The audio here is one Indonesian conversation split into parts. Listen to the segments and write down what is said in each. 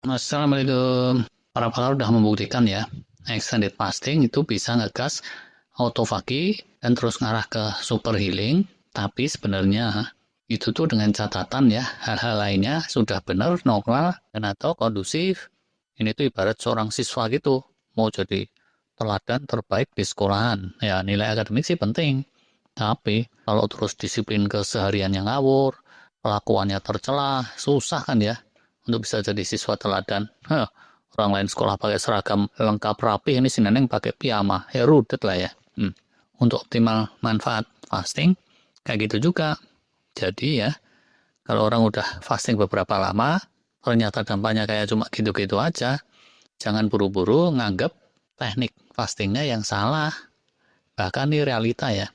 Assalamualaikum. Para pakar udah membuktikan ya, extended fasting itu bisa ngegas autofagi dan terus ngarah ke super healing. Tapi sebenarnya itu tuh dengan catatan ya, hal-hal lainnya sudah benar, normal, dan atau kondusif. Ini tuh ibarat seorang siswa gitu, mau jadi teladan terbaik di sekolahan. Ya, nilai akademik sih penting. Tapi kalau terus disiplin kesehariannya ngawur, kelakuannya tercela, susah kan ya untuk bisa jadi siswa teladan. Orang lain sekolah pakai seragam lengkap rapi, ini si Neneng pakai piyama. Ya rudet lah ya. Untuk optimal manfaat fasting, kayak gitu juga. Jadi ya, kalau orang udah fasting beberapa lama, ternyata dampaknya kayak cuma gitu-gitu aja, jangan buru-buru nganggep teknik fastingnya yang salah. Bahkan ini realita ya.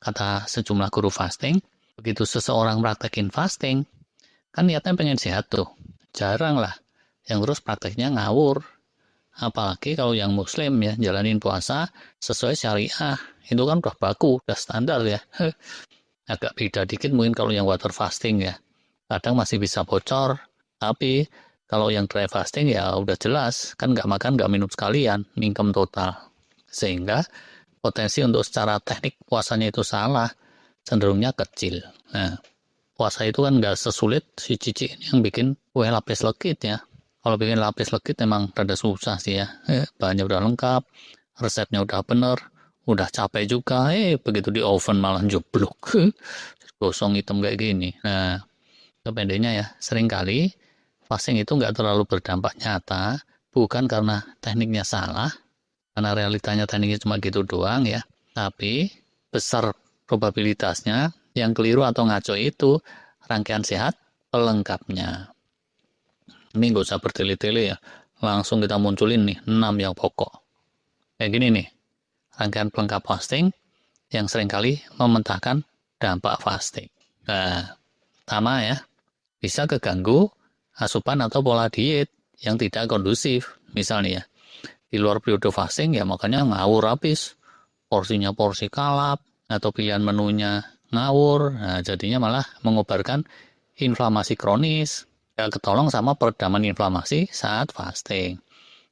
Kata sejumlah guru fasting, begitu seseorang praktekin fasting, kan niatnya pengen sehat tuh. Jarang lah yang terus prakteknya ngawur. Apalagi kalau yang muslim ya, jalanin puasa sesuai syariah. Itu kan udah baku, udah standar ya. Agak beda dikit mungkin kalau yang water fasting ya. Kadang masih bisa bocor, tapi kalau yang dry fasting ya udah jelas, kan nggak makan, nggak minum sekalian, mingkem total. Sehingga potensi untuk secara teknik puasanya itu salah, cenderungnya kecil. Nah, puasa itu kan nggak sesulit si Cici ini yang bikin kue lapis legit ya. Kalau bikin lapis legit emang rada susah sih ya. Bahannya udah lengkap, resepnya udah bener, udah capek juga. Begitu di oven malah jeblok. Gosong hitam kayak gini. Nah, pendeknya ya, seringkali fasting itu nggak terlalu berdampak nyata, bukan karena tekniknya salah, karena realitanya tekniknya cuma gitu doang ya, tapi besar probabilitasnya yang keliru atau ngaco itu rangkaian sehat pelengkapnya. Ini nggak usah bertele-tele ya, langsung kita munculin nih 6 yang pokok. Kayak gini nih, rangkaian pelengkap fasting yang seringkali mementahkan dampak fasting. Nah, pertama ya, bisa keganggu asupan atau pola diet yang tidak kondusif. Misalnya ya, di luar periode fasting ya makanya ngawur habis, porsinya porsi kalap, atau pilihan menunya ngawur, nah jadinya malah mengobarkan inflamasi kronis, gak ketolong sama peredaman inflamasi saat fasting.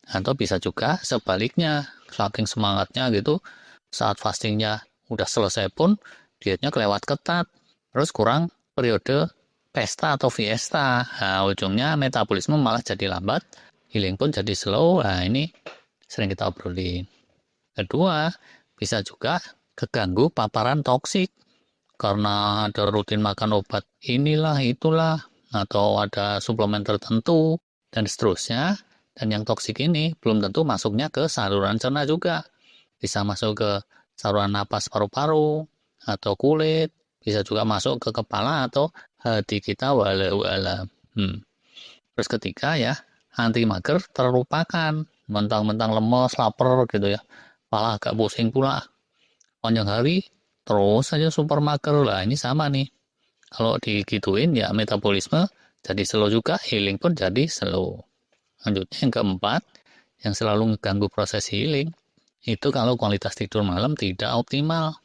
Atau bisa juga sebaliknya, saking semangatnya gitu, saat fastingnya udah selesai pun, dietnya kelewat ketat, terus kurang periode pesta atau fiesta. Nah, ujungnya metabolisme malah jadi lambat, healing pun jadi slow. Nah, ini sering kita obrolin. Kedua, bisa juga keganggu paparan toksik karena ada rutin makan obat inilah itulah atau ada suplemen tertentu dan seterusnya. Dan yang toksik ini belum tentu masuknya ke saluran cerna juga. Bisa masuk ke saluran napas paru-paru atau kulit, bisa juga masuk ke kepala atau hati kita walau alam. Terus ketiga ya, anti mager terlupakan, mentang-mentang lemes, lapar gitu ya, malah agak pusing pula. Panjang hari terus saja super mager lah, ini sama nih. Kalau digituin ya metabolisme jadi slow juga, healing pun jadi slow. Lanjutnya yang keempat, yang selalu mengganggu proses healing, itu kalau kualitas tidur malam tidak optimal.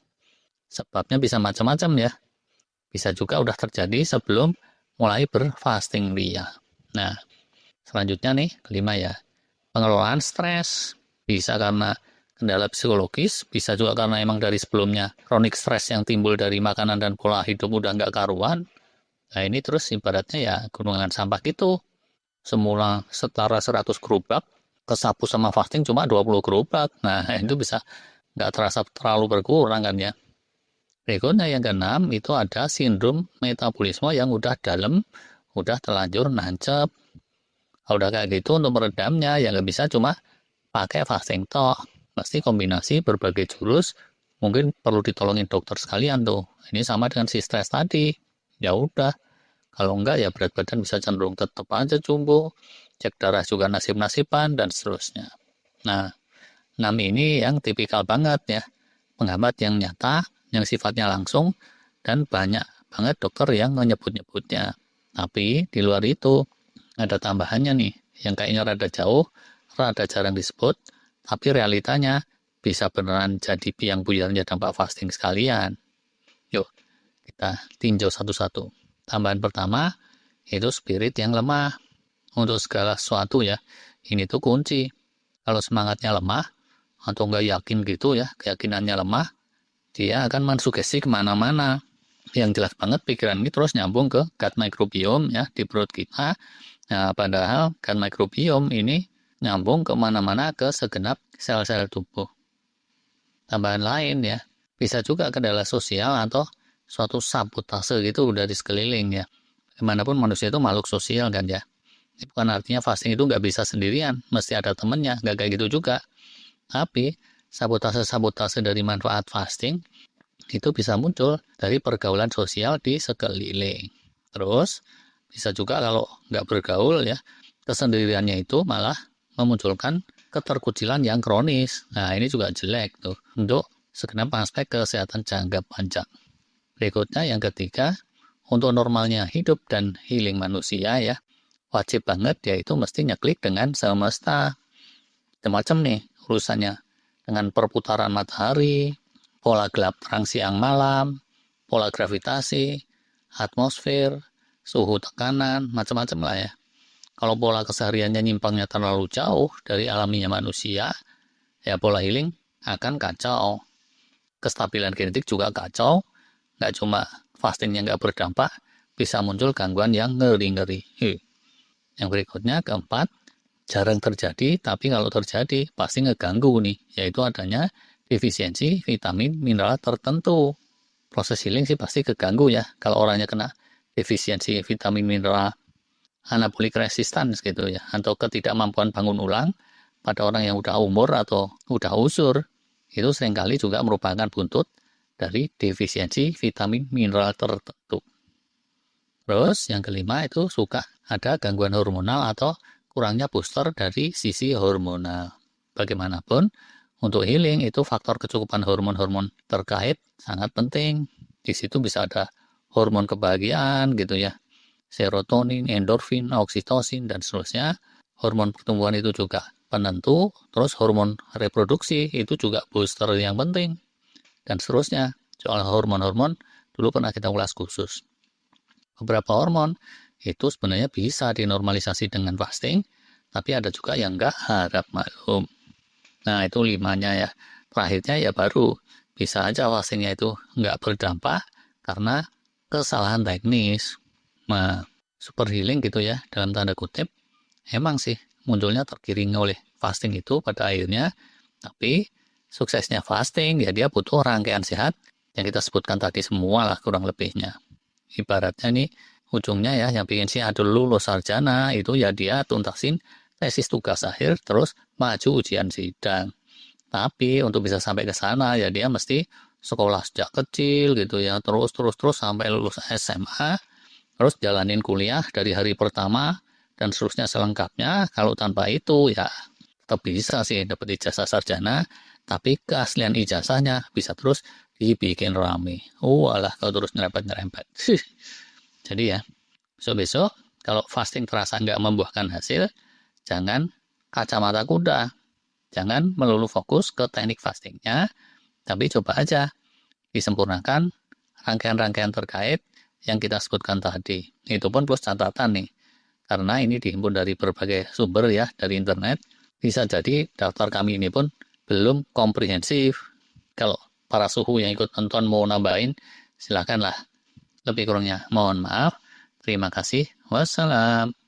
Sebabnya bisa macam-macam ya. Bisa juga udah terjadi sebelum mulai berfasting ria. Nah, selanjutnya nih, kelima ya, pengelolaan stres. Bisa karena kendala psikologis, bisa juga karena emang dari sebelumnya kronik stres yang timbul dari makanan dan pola hidup udah nggak karuan. Nah ini terus ibaratnya ya gunungan sampah gitu. Semula setara 100 gerobak, kesapu sama fasting cuma 20 gerobak. Nah itu bisa nggak terasa terlalu berkurang kan ya. Berikutnya yang keenam itu ada sindrom metabolisme yang udah dalam, udah terlanjur nancep. Kalau udah kayak gitu untuk meredamnya ya nggak bisa cuma pakai fasting toh. Pasti kombinasi berbagai jurus, mungkin perlu ditolongin dokter sekalian tuh. Ini sama dengan si stres tadi. Ya udah, kalau enggak ya berat badan bisa cenderung tetap aja jumbo, cek darah juga nasib-nasiban dan seterusnya. Nah, 6 ini yang tipikal banget ya, penghambat yang nyata, yang sifatnya langsung, dan banyak banget dokter yang menyebut-nyebutnya. Tapi di luar itu ada tambahannya nih, yang kayaknya rada jauh, rada jarang disebut, tapi realitanya bisa beneran jadi biang buyarnya dampak fasting sekalian. Yuk, kita tinjau satu-satu. Tambahan pertama, itu spirit yang lemah. untuk segala sesuatu ya. Ini tuh kunci. Kalau semangatnya lemah, atau nggak yakin gitu ya, keyakinannya lemah, dia akan mensugesti kemana-mana. Yang jelas banget pikiran ini terus nyambung ke gut microbiome ya di perut kita. Nah, padahal gut microbiome ini nyambung kemana-mana ke segenap sel-sel tubuh. Tambahan lain ya, bisa juga kendala sosial atau suatu sabotase gitu dari sekeliling ya. Bagaimanapun manusia itu makhluk sosial kan ya. Ini bukan artinya fasting itu nggak bisa sendirian, mesti ada temennya, nggak kayak gitu juga. Tapi sabotase-sabotase dari manfaat fasting itu bisa muncul dari pergaulan sosial di sekeliling. Terus bisa juga kalau nggak bergaul ya, kesendiriannya itu malah memunculkan keterkucilan yang kronis. Nah ini juga jelek tuh untuk segenap aspek kesehatan jangka panjang. Berikutnya yang ketiga, untuk normalnya hidup dan healing manusia ya, wajib banget yaitu mesti nyeklik dengan semesta. Macam-macam nih urusannya dengan perputaran matahari, pola gelap terang siang malam, pola gravitasi, atmosfer, suhu tekanan, macam-macam lah ya. Kalau pola kesehariannya nyimpangnya terlalu jauh dari alaminya manusia, ya pola healing akan kacau. Kestabilan genetik juga kacau, nggak cuma fastingnya nggak berdampak, bisa muncul gangguan yang ngeri-ngeri. Yang berikutnya, keempat, jarang terjadi, tapi kalau terjadi pasti ngeganggu nih, yaitu adanya defisiensi vitamin mineral tertentu. Proses healing sih pasti keganggu ya, kalau orangnya kena defisiensi vitamin mineral, anabolic resistance gitu ya, atau ketidakmampuan bangun ulang pada orang yang udah umur atau udah usur, itu seringkali juga merupakan buntut dari defisiensi vitamin mineral tertentu. Terus yang kelima itu suka ada gangguan hormonal atau kurangnya booster dari sisi hormonal. Bagaimanapun, untuk healing itu faktor kecukupan hormon-hormon terkait sangat penting. Di situ bisa ada hormon kebahagiaan gitu ya, serotonin, endorfin, oksitosin, dan seterusnya. Hormon pertumbuhan itu juga penentu, terus hormon reproduksi itu juga booster yang penting, dan seterusnya. Soal hormon-hormon, dulu pernah kita ulas khusus. Beberapa hormon itu sebenarnya bisa dinormalisasi dengan fasting, tapi ada juga yang enggak, harap maklum. Nah, itu limanya ya. Terakhirnya ya baru, bisa aja fastingnya itu enggak berdampak karena kesalahan teknis. Nah, super healing gitu ya, dalam tanda kutip, emang sih munculnya tergiring oleh fasting itu pada akhirnya, tapi suksesnya fasting ya dia butuh rangkaian sehat yang kita sebutkan tadi semua lah kurang lebihnya. Ibaratnya nih, ujungnya ya yang bikin si adul lulus sarjana itu ya dia tuntasin tesis tugas akhir terus maju ujian sidang. Tapi untuk bisa sampai ke sana ya dia mesti sekolah sejak kecil gitu ya, terus sampai lulus SMA, terus jalanin kuliah dari hari pertama dan seterusnya selengkapnya. Kalau tanpa itu ya tetap bisa sih dapat ijazah sarjana, tapi keaslian ijazahnya bisa terus dibikin rame. Walah kalau terus nyerempet-nyerempet. Jadi ya, besok-besok kalau fasting terasa nggak membuahkan hasil, jangan kacamata kuda. Jangan melulu fokus ke teknik fastingnya, tapi coba aja disempurnakan rangkaian-rangkaian terkait yang kita sebutkan tadi. Itu pun plus catatan nih, karena ini dihimpun dari berbagai sumber ya, dari internet. Bisa jadi daftar kami ini pun belum komprehensif. Kalau para suhu yang ikut nonton mau nambahin, silakanlah. Lebih kurangnya mohon maaf. Terima kasih. Wassalam.